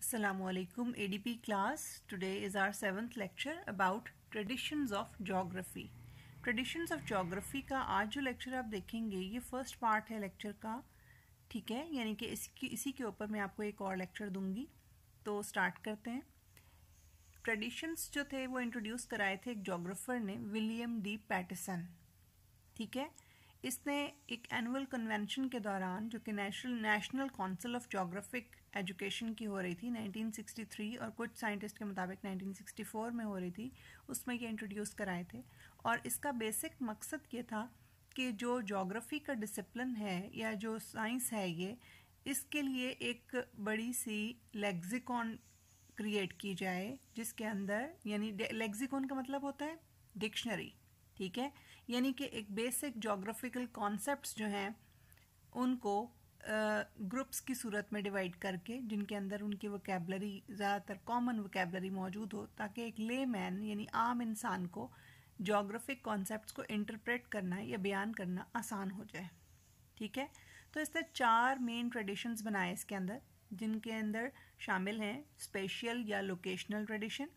Assalamualaikum ADP class. Today is our 7th lecture about traditions of geography. Traditions of geography का आज जो lecture आप देखेंगे ये फर्स्ट पार्ट है लेक्चर का, ठीक है, यानी कि इसी के ऊपर मैं आपको एक और लेक्चर दूंगी. तो स्टार्ट करते हैं. ट्रेडिशंस जो थे वो इंट्रोड्यूस कराए थे एक जोग्राफर ने, विलियम डी पैटिसन, ठीक है. इसने एक एनुअल कन्वेंशन के दौरान जो कि national council of geographic education की हो रही थी 1963 और कुछ साइंटिस्ट के मुताबिक 1964 में हो रही थी, उसमें ये इंट्रोड्यूस कराए थे. और इसका बेसिक मकसद ये था कि जो जोग्राफी का डिसिप्लिन है या जो साइंस है ये, इसके लिए एक बड़ी सी लेक्सिकॉन क्रिएट की जाए जिसके अंदर, यानी लेक्सिकॉन का मतलब होता है डिक्शनरी, ठीक है, यानी कि एक बेसिक जोग्राफिकल कॉन्सेप्ट्स जो हैं उनको ग्रुप्स की सूरत में डिवाइड करके, जिनके अंदर उनकी वोकैबलरी ज़्यादातर कॉमन वोकैबलरी मौजूद हो, ताकि एक लेमैन यानी आम इंसान को जोग्राफिक कॉन्सेप्ट्स को इंटरप्रेट करना या बयान करना आसान हो जाए, ठीक है. तो इसने 4 मेन ट्रेडिशंस बनाए इसके अंदर, जिनके अंदर शामिल हैं स्पेशियल या लोकेशनल ट्रेडिशन,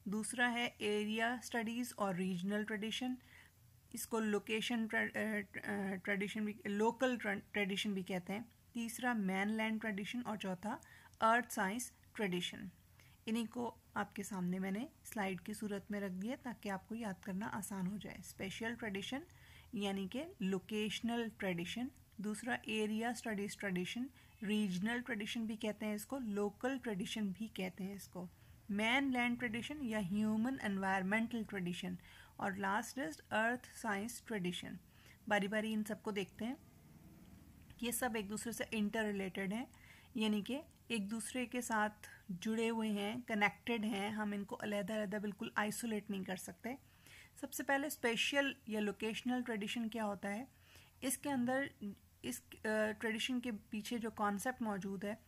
दूसरा है एरिया स्टडीज़ और रीजनल ट्रेडिशन, इसको लोकेशन ट्रेडिशन भी, लोकल ट्रेडिशन भी कहते हैं, तीसरा मैनलैंड ट्रेडिशन और चौथा अर्थ साइंस ट्रेडिशन. इन्हीं को आपके सामने मैंने स्लाइड की सूरत में रख दिया ताकि आपको याद करना आसान हो जाए. स्पेशल ट्रेडिशन यानी कि लोकेशनल ट्रेडिशन, दूसरा area studies tradition, regional tradition भी कहते हैं इसको, लोकल ट्रेडिशन भी कहते हैं इसको, मैनलैंड ट्रेडिशन या ह्यूमन एनवायरमेंटल ट्रेडिशन, और last is earth science tradition. बारी बारी इन सबको देखते हैं. ये सब एक दूसरे से इंटर रिलेटेड हैं, यानी कि एक दूसरे के साथ जुड़े हुए हैं, कनेक्टेड हैं. हम इनको अलग-अलग बिल्कुल आइसोलेट नहीं कर सकते. सबसे पहले स्पेशल या लोकेशनल ट्रेडिशन क्या होता है. इसके अंदर इस ट्रेडिशन के पीछे जो कॉन्सेप्ट मौजूद है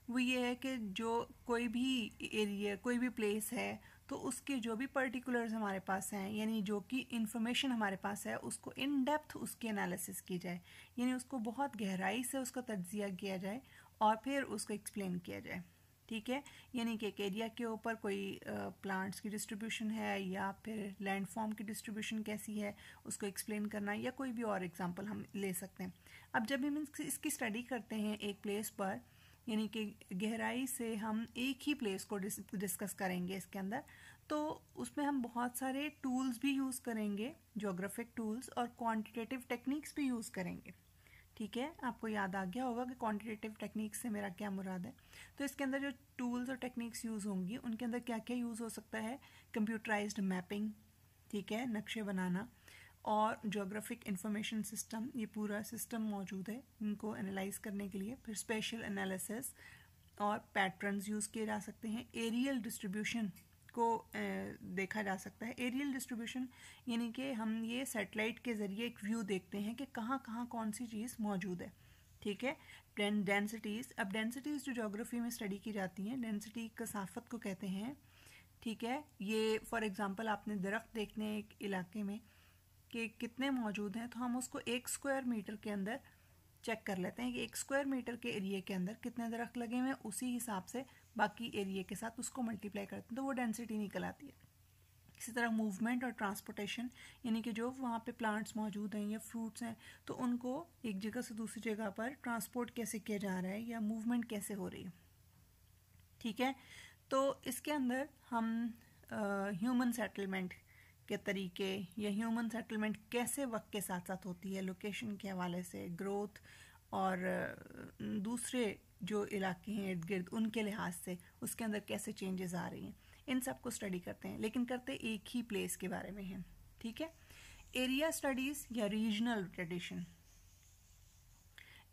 वो ये है कि जो कोई भी एरिया, कोई भी प्लेस है, तो उसके जो भी पर्टिकुलर्स हमारे पास हैं, यानी जो कि इंफॉर्मेशन हमारे पास है, उसको इन डेप्थ उसकी एनालिसिस की जाए, यानी उसको बहुत गहराई से उसका तज्जिया किया जाए और फिर उसको एक्सप्लेन किया जाए, ठीक है. यानी कि एक एरिया के ऊपर कोई प्लांट्स की डिस्ट्रीब्यूशन है या फिर लैंडफॉर्म की डिस्ट्रीब्यूशन कैसी है, उसको एक्सप्लेन करना, या कोई भी और एग्जांपल हम ले सकते हैं. अब जब हम इसकी स्टडी करते हैं एक प्लेस पर, यानी कि गहराई से हम एक ही प्लेस को डिस्कस करेंगे इसके अंदर, तो उसमें हम बहुत सारे टूल्स भी यूज़ करेंगे, ज्योग्राफिक टूल्स, और क्वांटिटेटिव टेक्निक्स भी यूज़ करेंगे, ठीक है. आपको याद आ गया होगा कि क्वांटिटेटिव टेक्निक्स से मेरा क्या मुराद है. तो इसके अंदर जो टूल्स और टेक्निक्स यूज़ होंगी उनके अंदर क्या क्या यूज़ हो सकता है. कंप्यूटराइज्ड मैपिंग, ठीक है, नक्शे बनाना, और ज्योग्राफिक इंफॉर्मेशन सिस्टम, ये पूरा सिस्टम मौजूद है इनको एनालाइज करने के लिए. फिर स्पेशल एनालिसिस और पैटर्न्स यूज़ किए जा सकते हैं. एरियल डिस्ट्रीब्यूशन को देखा जा सकता है. एरियल डिस्ट्रीब्यूशन यानी कि हम ये सैटेलाइट के ज़रिए एक व्यू देखते हैं कि कहाँ कहाँ कौन सी चीज़ मौजूद है, ठीक है. डेंसिटीज़, अब डेंसिटीज़ जो ज्योग्राफी में स्टडी की जाती हैं, डेंसिटी कसाफत को कहते हैं, ठीक है. ये फॉर एग्जांपल आपने दरख्त देखने एक इलाके में कि कितने मौजूद हैं, तो हम उसको 1 स्क्वायर मीटर के अंदर चेक कर लेते हैं कि 1 स्क्वायर मीटर के एरिया के अंदर कितने दरख्त लगे हुए हैं, उसी हिसाब से बाकी एरिया के साथ उसको मल्टीप्लाई करते हैं, तो वो डेंसिटी निकल आती है. इसी तरह मूवमेंट और ट्रांसपोर्टेशन, यानी कि जो वहाँ पे प्लांट्स मौजूद हैं या फ्रूट्स हैं, तो उनको एक जगह से दूसरी जगह पर ट्रांसपोर्ट कैसे किया जा रहा है या मूवमेंट कैसे हो रही है, ठीक है. तो इसके अंदर हम ह्यूमन सेटलमेंट के तरीके या ह्यूमन सेटलमेंट कैसे वक्त के साथ साथ होती है, लोकेशन के हवाले से, ग्रोथ और दूसरे जो इलाके हैं इर्द गिर्द उनके लिहाज से उसके अंदर कैसे चेंजेस आ रही हैं, इन सब को स्टडी करते हैं, लेकिन करते एक ही प्लेस के बारे में हैं, ठीक है. एरिया स्टडीज़ या रीजनल ट्रेडिशन,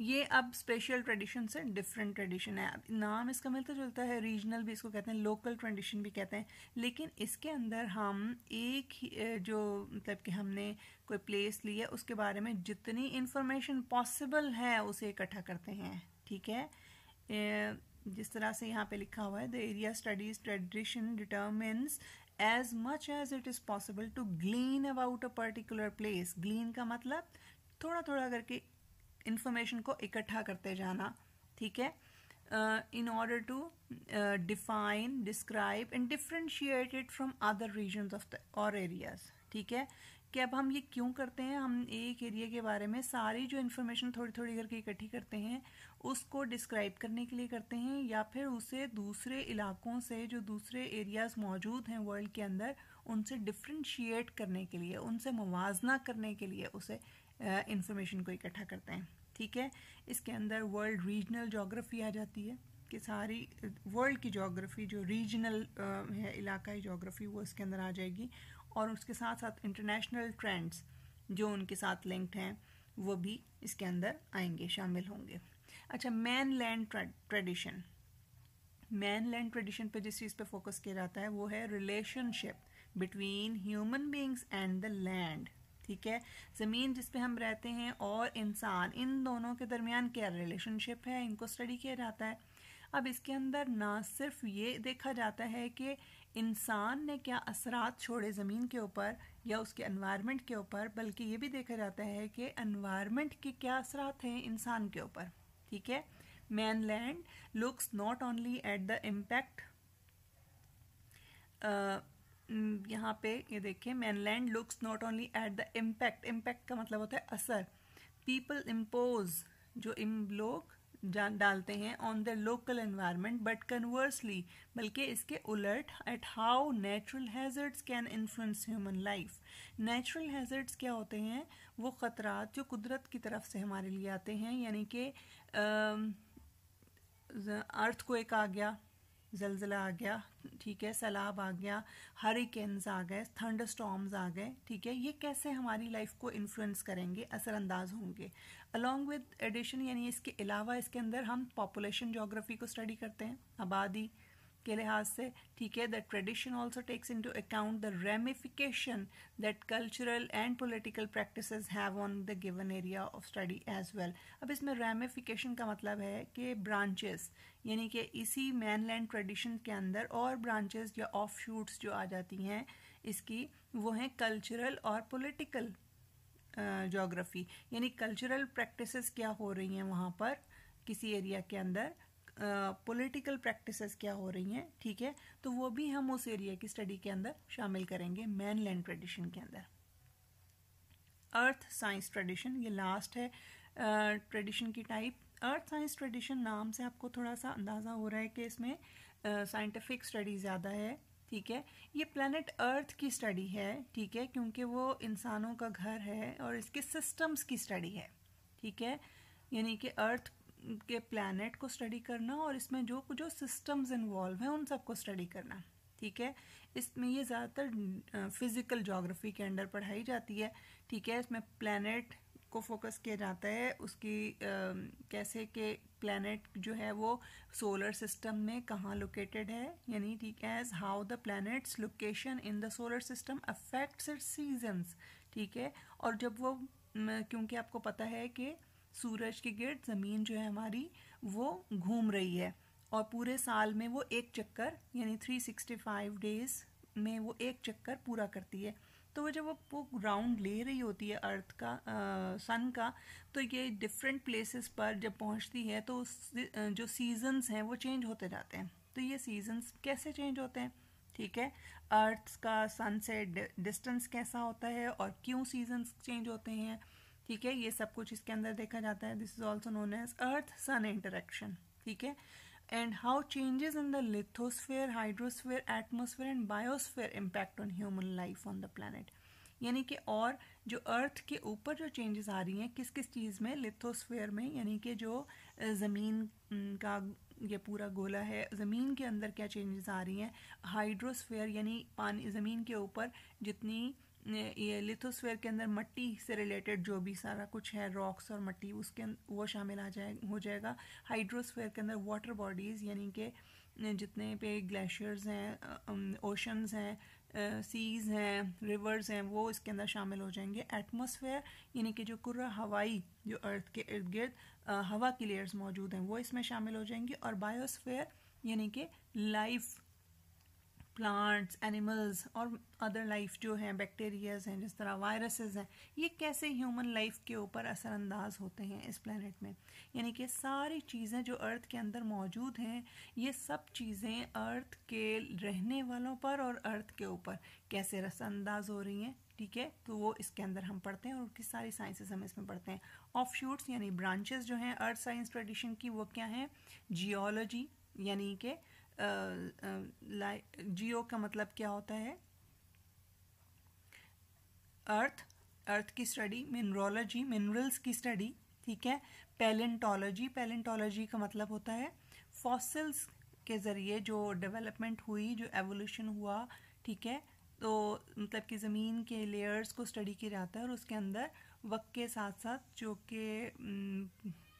ये अब स्पेशल ट्रेडिशन से डिफरेंट ट्रेडिशन है. नाम इसका मिलता जुलता है, रीजनल भी इसको कहते हैं, लोकल ट्रेडिशन भी कहते हैं, लेकिन इसके अंदर हम एक ही जो मतलब कि हमने कोई प्लेस ली है उसके बारे में जितनी इंफॉर्मेशन पॉसिबल है उसे इकट्ठा करते हैं, ठीक है. जिस तरह से यहाँ पे लिखा हुआ है, the area studies tradition determines as much as it is possible to glean about a particular place. Glean का मतलब थोड़ा थोड़ा करके इंफॉर्मेशन को इकट्ठा करते जाना, ठीक है. in order to define, describe and differentiate it from other regions of the or areas. ठीक है, कि अब हम ये क्यों करते हैं, हम एक एरिया के बारे में सारी जो इन्फॉर्मेशन थोड़ी थोड़ी करके इकट्ठी करते हैं उसको डिस्क्राइब करने के लिए करते हैं, या फिर उसे दूसरे इलाकों से जो दूसरे एरियाज मौजूद हैं वर्ल्ड के अंदर उनसे डिफ्रेंशिएट करने के लिए, उनसे मुवाजना करने के लिए उसे इंफॉर्मेशन को इकट्ठा करते हैं. ठीक है, इसके अंदर वर्ल्ड रीजनल जोग्राफी आ जाती है कि सारी वर्ल्ड की जोग्राफी जो रीजनल है, इलाकाई जोग्राफी, वो इसके अंदर आ जाएगी. और उसके साथ साथ इंटरनेशनल ट्रेंड्स जो उनके साथ लिंक्ड हैं वो भी इसके अंदर आएंगे, शामिल होंगे. अच्छा, man land tradition. Man land tradition पे जिस चीज़ पे फोकस किया जाता है वो है relationship between human beings and the land. ठीक है, ज़मीन जिस पे हम रहते हैं और इंसान, इन दोनों के दरमियान क्या रिलेशनशिप है, इनको स्टडी किया जाता है. अब इसके अंदर ना सिर्फ ये देखा जाता है कि इंसान ने क्या असरात छोड़े ज़मीन के ऊपर या उसके एनवायरनमेंट के ऊपर, बल्कि ये भी देखा जाता है कि एनवायरनमेंट के क्या असरात हैं इंसान के ऊपर. ठीक है, mainland looks not only at the impact, यहाँ पे ये देखें, mainland looks not only at the impact. Impact का मतलब होता है असर. पीपल इम्पोज, जो लोग डालते हैं on the local environment, but conversely, बल्कि इसके उलट, at how natural hazards can influence human life. Natural hazards क्या होते हैं, वो ख़तरात जो कुदरत की तरफ से हमारे लिए आते हैं, यानी कि अर्थक्वेक आ गया, जलजला आ गया, ठीक है, सैलाब आ गया, हरिकेन्स आ गए, थंडर स्टॉर्म्स आ गए. ठीक है, ये कैसे हमारी लाइफ को इन्फ्लुएंस करेंगे, असरअंदाज होंगे. अलॉन्ग विद एडिशन, यानी इसके अलावा इसके अंदर हम पॉपुलेशन जोग्राफी को स्टडी करते हैं, आबादी के लिहाज से. ठीक है, the tradition also takes into account the ramification that cultural and political practices have on the given area of study as well. अब इसमें रेमिफिकेशन का मतलब है कि ब्रांचेस, यानी कि इसी मैनलैंड ट्रेडिशन के अंदर और ब्रांचेस या ऑफ शूट्स जो आ जाती हैं इसकी, वो हैं कल्चरल और पॉलिटिकल जोग्राफी. यानी कल्चरल प्रैक्टिसेस क्या हो रही हैं वहाँ पर किसी एरिया के अंदर, पॉलिटिकल प्रैक्टिसेस क्या हो रही हैं. ठीक है, तो वो भी हम उस एरिया की स्टडी के अंदर शामिल करेंगे मैनलैंड ट्रेडिशन के अंदर. अर्थ साइंस ट्रेडिशन, ये लास्ट है ट्रेडिशन की टाइप. अर्थ साइंस ट्रेडिशन नाम से आपको थोड़ा सा अंदाज़ा हो रहा है कि इसमें साइंटिफिक स्टडी ज़्यादा है. ठीक है, ये प्लैनेट अर्थ की स्टडी है. ठीक है, क्योंकि वो इंसानों का घर है और इसके सिस्टम्स की स्टडी है. ठीक है, यानी कि अर्थ के प्लैनेट को स्टडी करना और इसमें जो जो सिस्टम्स इन्वॉल्व हैं उन सबको स्टडी करना. ठीक है, इसमें ये ज़्यादातर फिज़िकल जोग्राफी के अंडर पढ़ाई जाती है. ठीक है, इसमें प्लैनेट को फोकस किया जाता है, उसकी कैसे कि प्लैनेट जो है वो सोलर सिस्टम में कहाँ लोकेटेड है, यानी ठीक है, as how the planet's location in the solar system affects its seasons. ठीक है, और जब वो क्योंकि आपको पता है कि सूरज के गिर्द ज़मीन जो है हमारी वो घूम रही है और पूरे साल में वो एक चक्कर, यानी 365 डेज में वो एक चक्कर पूरा करती है. तो वो जब वो राउंड ले रही होती है अर्थ का, सन का, तो ये डिफरेंट प्लेसेस पर जब पहुंचती है तो जो सीजन्स हैं वो चेंज होते जाते हैं. तो ये सीजन्स कैसे चेंज होते हैं, ठीक है, अर्थ का सन से डिस्टेंस कैसा होता है और क्यों सीजन्स चेंज होते हैं. ठीक है, ये सब कुछ इसके अंदर देखा जाता है. This is also known as earth sun interaction. ठीक है, and how changes in the lithosphere, hydrosphere, atmosphere and biosphere impact on human life on the planet. यानी कि और जो अर्थ के ऊपर जो चेंजेस आ रही हैं किस किस चीज़ में, लिथोस्फेयर में, यानी कि जो ज़मीन का ये पूरा गोला है, ज़मीन के अंदर क्या चेंजेस आ रही हैं. हाइड्रोस्फेयर यानी पानी, ज़मीन के ऊपर जितनी ये लिथोस्फेयर के अंदर मट्टी से रिलेटेड जो भी सारा कुछ है, रॉक्स और मट्टी, उसके वो शामिल हो जाएगा. हाइड्रोस्फेयर के अंदर वाटर बॉडीज़, यानी कि जितने पे ग्लेशियर्स हैं, ओशंस हैं, सीज़ हैं, रिवर्स हैं, वो इसके अंदर शामिल हो जाएंगे. एटमॉस्फेयर यानी कि जो कुर्रा हवाई, जो अर्थ के इर्द गिर्द हवा की लेयर्स मौजूद हैं, वो इसमें शामिल हो जाएंगी. और बायोस्फेयर यानी कि लाइफ प्लांट्स, एनिमल्स और अदर लाइफ जो हैं, बैक्टीरियाज हैं, जिस तरह वायरसेस हैं, ये कैसे ह्यूमन लाइफ के ऊपर असरअंदाज होते हैं इस प्लेनेट में। यानी कि सारी चीज़ें जो अर्थ के अंदर मौजूद हैं, ये सब चीज़ें अर्थ के रहने वालों पर और अर्थ के ऊपर कैसे असरअंदाज हो रही हैं। ठीक है, तो वो इसके अंदर हम पढ़ते हैं और उसकी सारी साइंसेस हम इसमें पढ़ते हैं। ऑफशूट्स यानी ब्रांचेस जो हैं अर्थ साइंस ट्रेडिशन की, वो क्या हैं? जियोलॉजी यानी कि जियो का मतलब क्या होता है? अर्थ की स्टडी। मिनरोलॉजी, मिनरल्स की स्टडी। ठीक है। पैलेंटोलॉजी का मतलब होता है फॉसिल्स के ज़रिए जो डेवलपमेंट हुई, जो एवोल्यूशन हुआ। ठीक है, तो मतलब कि ज़मीन के लेयर्स को स्टडी किया जाता है और उसके अंदर वक्त के साथ साथ जो कि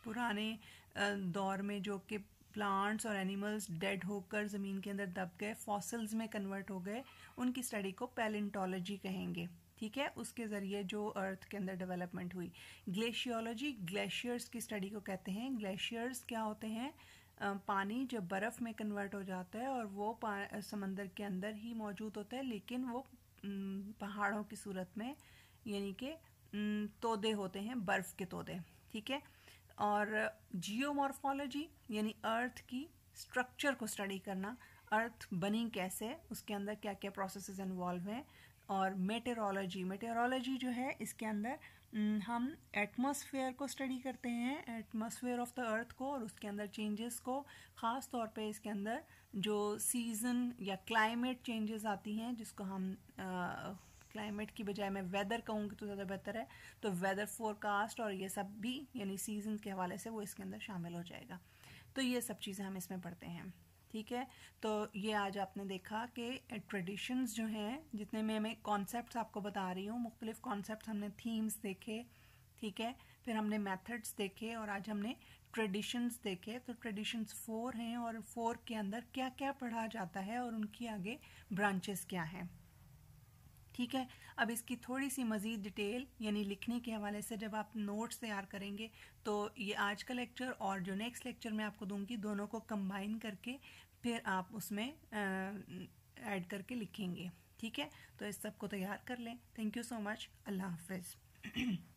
पुराने दौर में जो कि प्लांट्स और एनिमल्स डेड होकर ज़मीन के अंदर दब गए, फॉसिल्स में कन्वर्ट हो गए, उनकी स्टडी को पैलेंटोलॉजी कहेंगे। ठीक है, उसके ज़रिए जो अर्थ के अंदर डेवलपमेंट हुई। ग्लेशियोलॉजी, ग्लेशियर्स की स्टडी को कहते हैं। ग्लेशियर्स क्या होते हैं? पानी जब बर्फ़ में कन्वर्ट हो जाता है और वो समंदर के अंदर ही मौजूद होता है, लेकिन वो पहाड़ों की सूरत में, यानी कि तोदे होते हैं, बर्फ़ के तोदे। ठीक है। और जियोमॉर्फोलॉजी यानी अर्थ की स्ट्रक्चर को स्टडी करना, अर्थ बनी कैसे, उसके अंदर क्या क्या प्रोसेसेस इन्वॉल्व हैं। और मेटेरोलॉजी जो है, इसके अंदर हम एटमॉस्फेयर को स्टडी करते हैं, एटमॉस्फेयर ऑफ द अर्थ को, और उसके अंदर चेंजेस को। ख़ास तौर पे इसके अंदर जो सीज़न या क्लाइमेट चेंजेस आती हैं, जिसको हम क्लाइमेट की बजाय मैं वेदर कहूँगी तो ज़्यादा बेहतर है, तो वेदर फोरकास्ट और ये सब भी यानी सीजन के हवाले से वो इसके अंदर शामिल हो जाएगा। तो ये सब चीज़ें हम इसमें पढ़ते हैं। ठीक है, तो ये आज आपने देखा कि ट्रेडिशंस जो हैं, जितने में मैं कॉन्सेप्ट्स आपको बता रही हूँ, मुख्तलिफ कॉन्सेप्ट्स हमने, थीम्स देखे। ठीक है, फिर हमने मेथड्स देखे और आज हमने ट्रेडिशंस देखे। तो ट्रेडिशंस 4 हैं और 4 के अंदर क्या क्या पढ़ा जाता है और उनकी आगे ब्रांचेस क्या हैं। ठीक है, अब इसकी थोड़ी सी मज़ीद डिटेल यानी लिखने के हवाले से जब आप नोट्स तैयार करेंगे, तो ये आज का लेक्चर और जो नेक्स्ट लेक्चर मैं आपको दूंगी, दोनों को कंबाइन करके फिर आप उसमें ऐड करके लिखेंगे। ठीक है, तो इस सब को तैयार कर लें। Thank you so much. अल्लाह हाफिज़।